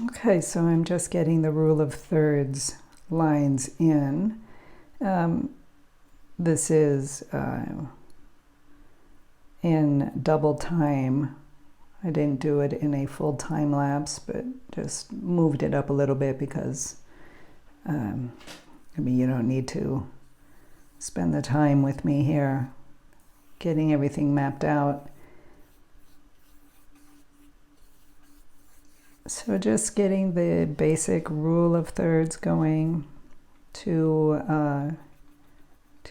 Okay, so I'm just getting the rule of thirds lines in. This is in double time. I didn't do it in a full time lapse, but just moved it up a little bit because, you don't need to spend the time with me here getting everything mapped out. So just getting the basic rule of thirds going to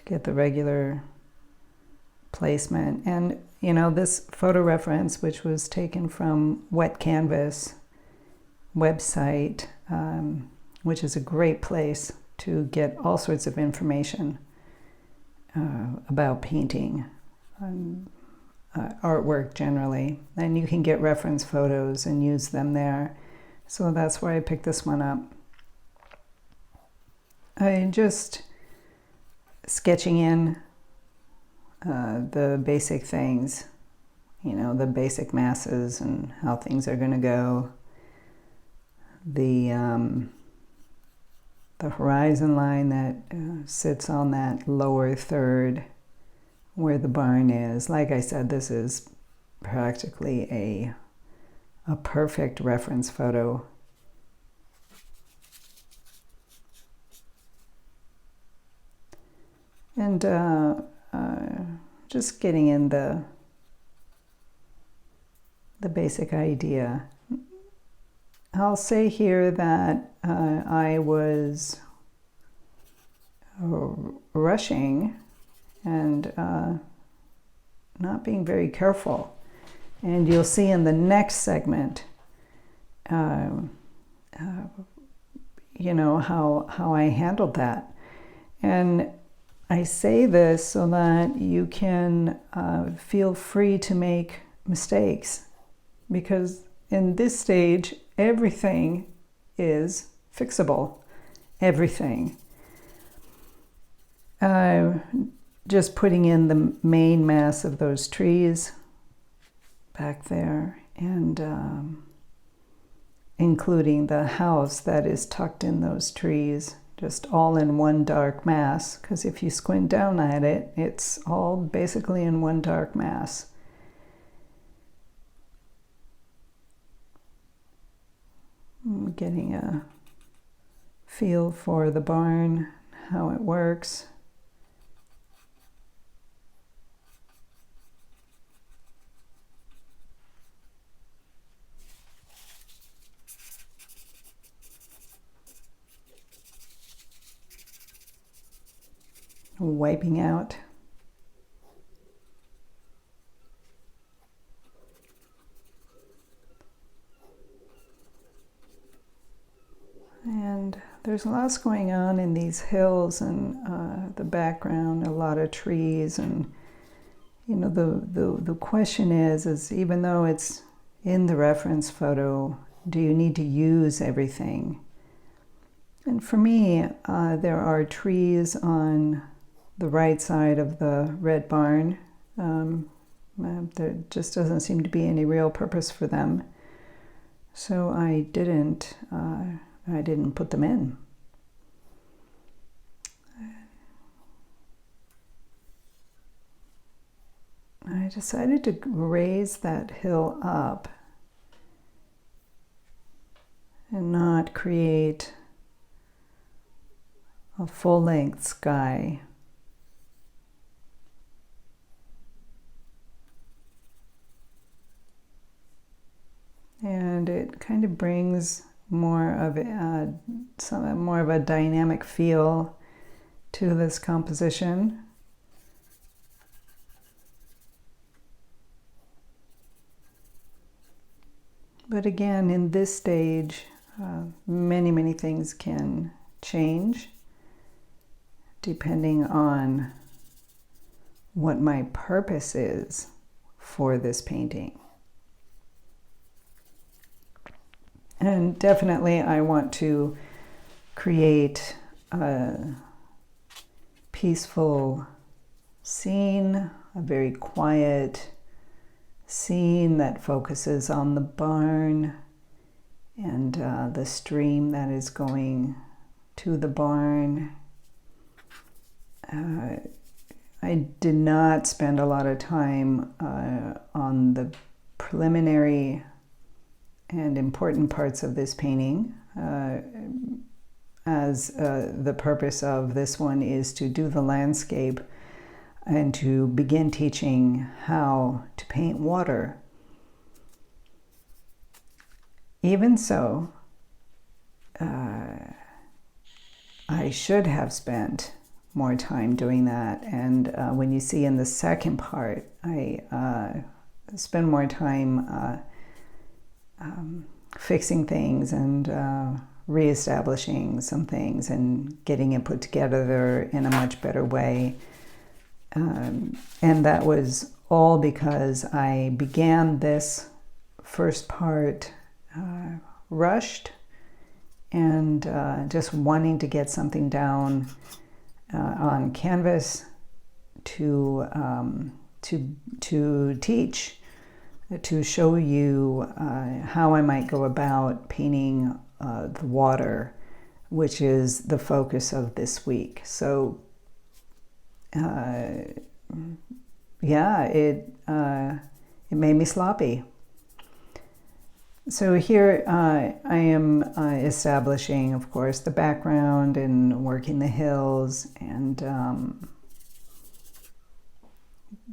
get the regular placement. And this photo reference, which was taken from Wet Canvas website, which is a great place to get all sorts of information about painting, artwork generally, and you can get reference photos and use them there. So that's why I picked this one up. I'm just sketching in the basic things, the basic masses and how things are going to go. The horizon line that sits on that lower third where the barn is. Like I said, this is practically a perfect reference photo. And just getting in the basic idea. I'll say here that I was rushing and not being very careful. And you'll see in the next segment, how I handled that. And I say this so that you can feel free to make mistakes, because in this stage, everything is fixable. Everything. Just putting in the main mass of those trees back there, and including the house that is tucked in those trees, just all in one dark mass, because if you squint down at it, it's all basically in one dark mass. I'm getting a feel for the barn, how it works. Wiping out. And there's lots going on in these hills and the background, a lot of trees, and the question is even though it's in the reference photo, do you need to use everything? And for me, there are trees on the right side of the red barn. There just doesn't seem to be any real purpose for them. So I didn't put them in. I decided to raise that hill up and not create a full-length sky. And it kind of brings more of a dynamic feel to this composition. But again, in this stage, many things can change depending on what my purpose is for this painting. And definitely I want to create a peaceful scene, a very quiet scene that focuses on the barn and the stream that is going to the barn. I did not spend a lot of time on the preliminary and important parts of this painting, as the purpose of this one is to do the landscape and to begin teaching how to paint water. Even so, I should have spent more time doing that, and when you see in the second part, I spend more time fixing things and reestablishing some things and getting it put together in a much better way. And that was all because I began this first part rushed and just wanting to get something down on canvas to teach, to show you how I might go about painting the water, which is the focus of this week. So yeah, it made me sloppy. So here I am establishing, of course, the background and working the hills and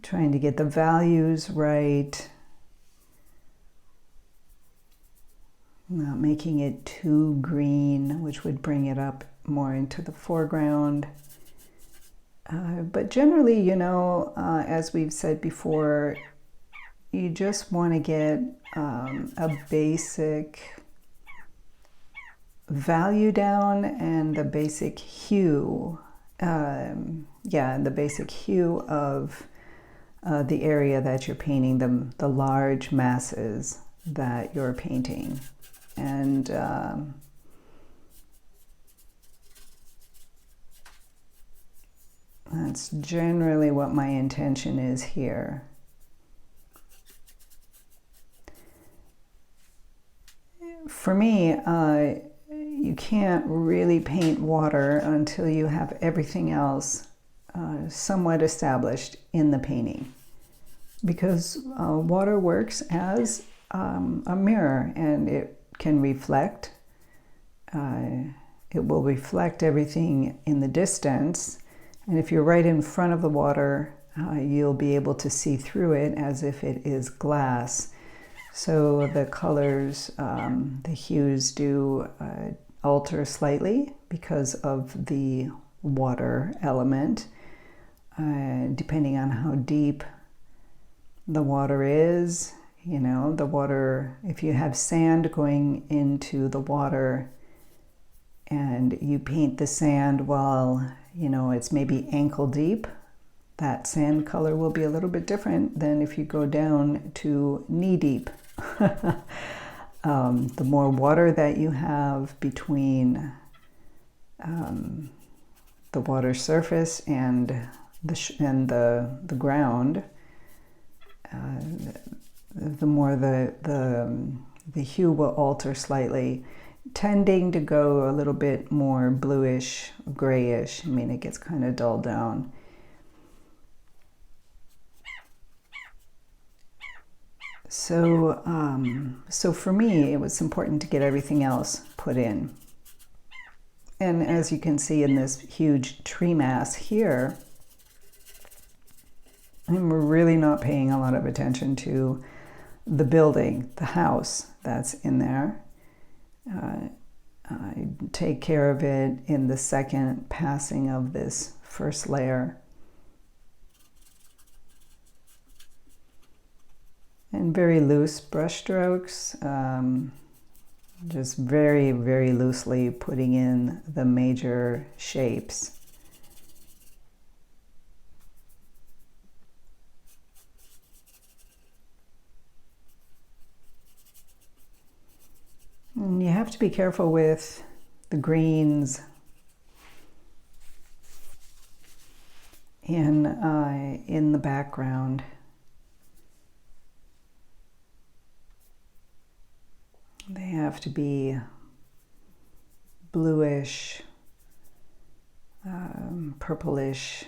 trying to get the values right, not making it too green, which would bring it up more into the foreground. But generally, you know, as we've said before, you just want to get a basic value down and the basic hue. The basic hue of the area that you're painting, the large masses that you're painting. And that's generally what my intention is here. For me, you can't really paint water until you have everything else somewhat established in the painting, because water works as a mirror, and it can reflect. It will reflect everything in the distance, and if you're right in front of the water, you'll be able to see through it as if it is glass. So the colors, the hues do alter slightly because of the water element, depending on how deep the water is. You know, the water, if you have sand going into the water and you paint the sand while, you know, it's maybe ankle deep, that sand color will be a little bit different than if you go down to knee deep. The more water that you have between the water surface and the ground, the more the hue will alter slightly, tending to go a little bit more bluish, grayish. I mean, it gets kind of dulled down. So, so for me, it was important to get everything else put in. And as you can see in this huge tree mass here, I'm really not paying a lot of attention to the building, the house that's in there. I take care of it in the second passing of this first layer. And very loose brush strokes, just very, very loosely putting in the major shapes. And you have to be careful with the greens in the background. They have to be bluish, purplish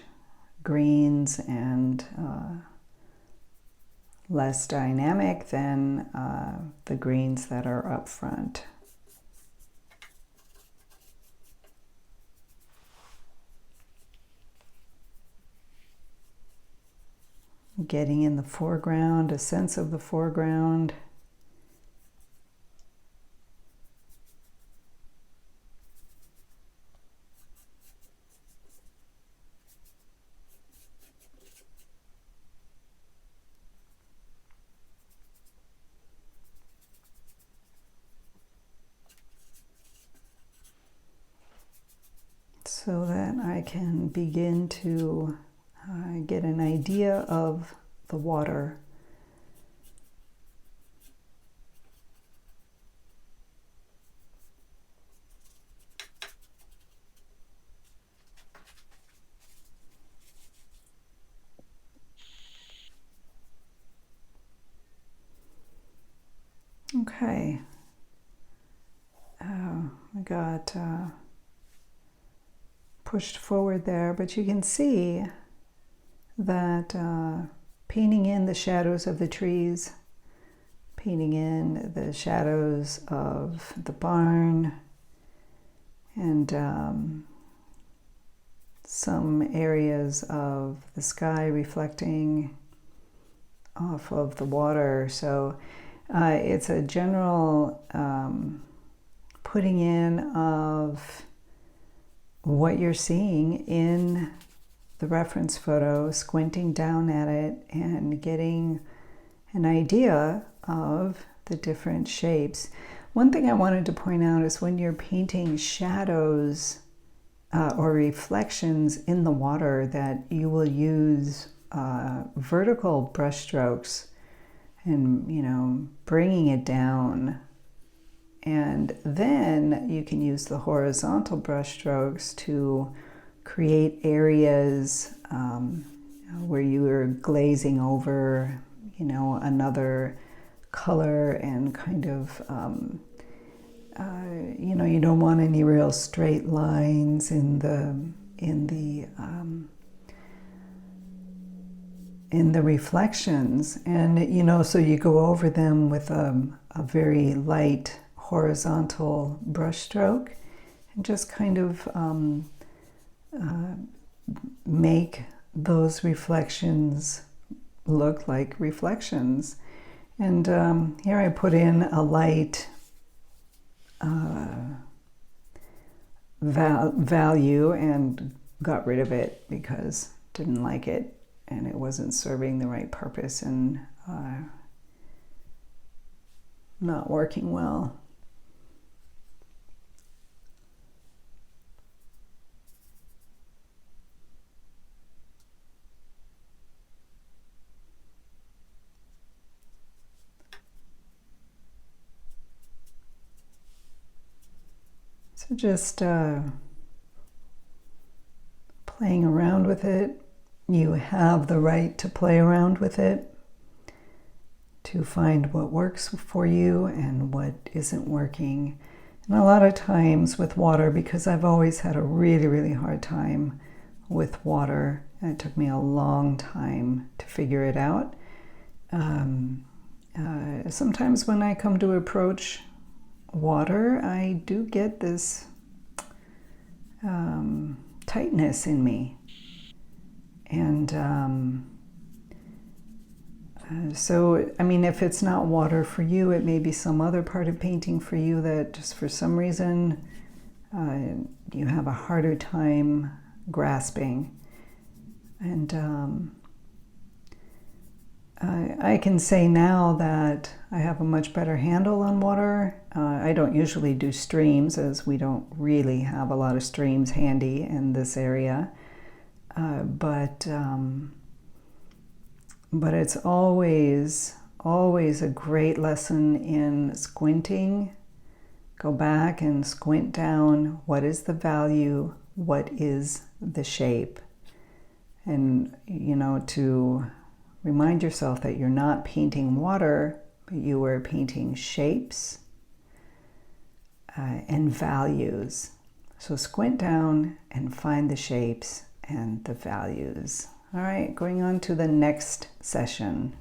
greens, and less dynamic than the greens that are up front. Getting in the foreground, a sense of the foreground. So that I can begin to get an idea of the water. Okay. I got pushed forward there, but you can see that painting in the shadows of the trees, painting in the shadows of the barn, and some areas of the sky reflecting off of the water. So it's a general putting in of what you're seeing in the reference photo, squinting down at it and getting an idea of the different shapes. One thing I wanted to point out is when you're painting shadows or reflections in the water, that you will use vertical brush strokes and, you know, bringing it down. And then you can use the horizontal brush strokes to create areas where you are glazing over, you know, another color, and kind of, you know, you don't want any real straight lines in the reflections. And, you know, so you go over them with a very light horizontal brush stroke and just kind of make those reflections look like reflections. And here I put in a light value and got rid of it because didn't like it and it wasn't serving the right purpose and not working well. So just playing around with it. You have the right to play around with it, to find what works for you and what isn't working. And a lot of times with water, because I've always had a really, really hard time with water, and it took me a long time to figure it out. Sometimes when I come to approach water, I do get this tightness in me. And so, I mean, if it's not water for you, it may be some other part of painting for you that just for some reason you have a harder time grasping. And I can say now that I have a much better handle on water. I don't usually do streams, as we don't really have a lot of streams handy in this area. But it's always a great lesson in squinting. Go back and squint down. What is the value? What is the shape? And, you know, to remind yourself that you're not painting water, but you are painting shapes. and values. So squint down and find the shapes and the values. All right, going on to the next session.